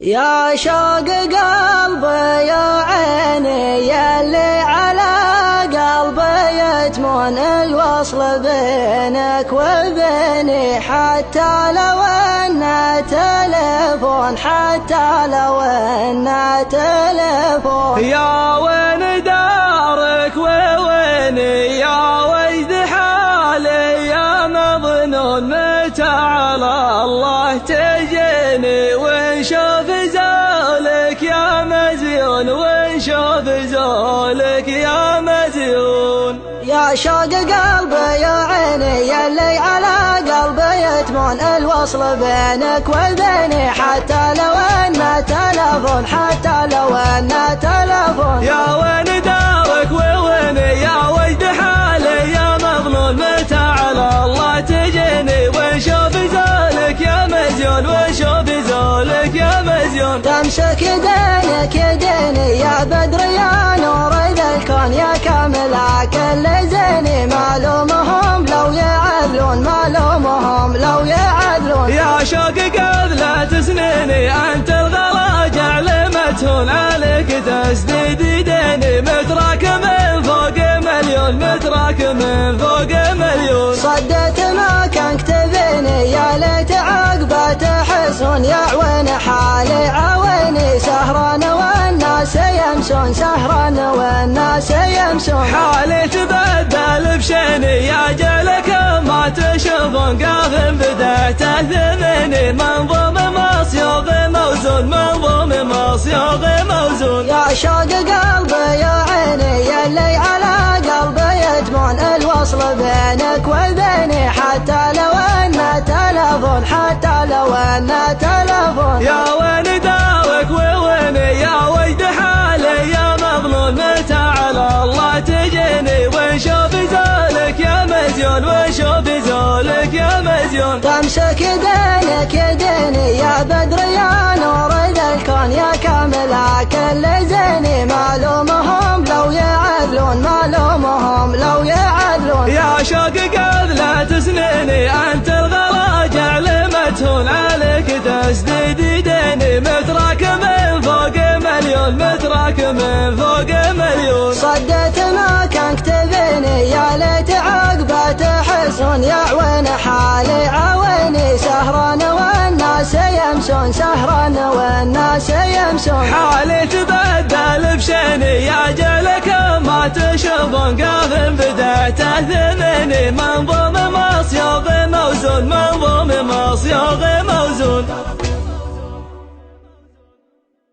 يا شوق قلبي يا عيني يلي على قلبي يتمون الوصل بينك وبيني، حتى لو انه تلفون، حتى لو انه تلفون. يا وين دارك وويني يا وجد حالي يا مظنون، متى على الله تجيني ونشوف زولك يا مزيون، ونشوف زولك يا مزيون. يا شوق قلبي يا عيني يلي على قلبي يتمون الوصل بينك وبيني، حتى لو انه تلفون، حتى لو انه تلفون. يا وين دارك وويني يا وجد حالي يا مظلوم، متى على الله تجيني ونشوف زولك يا مزيون، ونشوف زولك يا مزيون. تمسك يدينك يديني يا بدر يا نور ذا الكون، يا كامل كل زيني، معلومهم لو يعدلون، معلومهم لو يعدلون. يا شوق قبلة سنيني انت الغلا جعل متهون، عليك تسديد يديني متراك من فوق مليون، متراك من فوق مليون. صدت ما كان كتبيني يا ليت عقبه تحسون، يا عوين حالي عويني سهران والناس يمسون، سهران والناس يمسون. حالي تبدل بشيني يا جلك ما تشوفون، قاف بدأت ثمني منظوم مصيوغ موزون، منظوم مصيوغ موزون. يا شوق قلبي يا عيني يلي على قلبي يتمون الوصل بينك وبيني، حتى لو انه تلفون، حتى لو انه تلفون. يا وين دارك وويني يا وجد حالي يا مظلوم، متى على الله تجيني ونشوف زولك يا مزيون، ونشوف زولك يا مزيون. تمسك يدينك يديني يا بدر يا نور ذا الكون، يا كامل كل زيني، معلومهم لو يعدلون، معلومهم لو يعدلون. يا شوق قبلة سنيني انت الغلا جعل متهون، عليك تسديد يديني متراك من فوق مليون، متراك من فوق مليون. صدت ما كان كتبيني يا ليت عقبه تحسون، يا عوين حالي عويني سهران والناس يمسون، سهران والناس يمسون. حالي تبدل بشيني يا جلك ما تشوفون، قاف بدأت ثمني منظوم مصيوغ موزون، منظوم مصيوغ موزون.